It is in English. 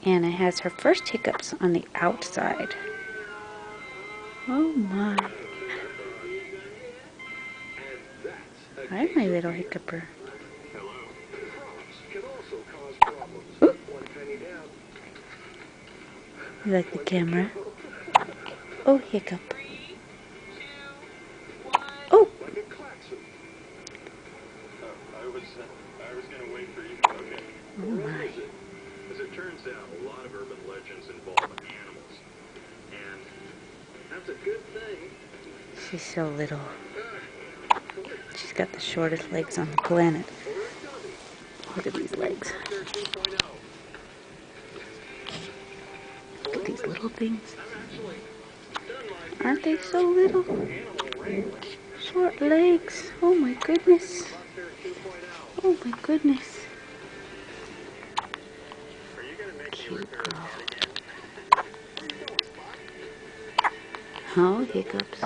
Anna has her first hiccups on the outside. Oh my. Hi, my little hiccuper. Ooh. You like the camera? Oh, hiccup. Oh! Oh my. As it turns out, a lot of urban legends involve animals. And that's a good thing. She's so little. She's got the shortest legs on the planet. Look at these legs. Look at these little things. Aren't they so little? Short legs. Oh my goodness. Oh my goodness. Cute girl. Oh, hiccups.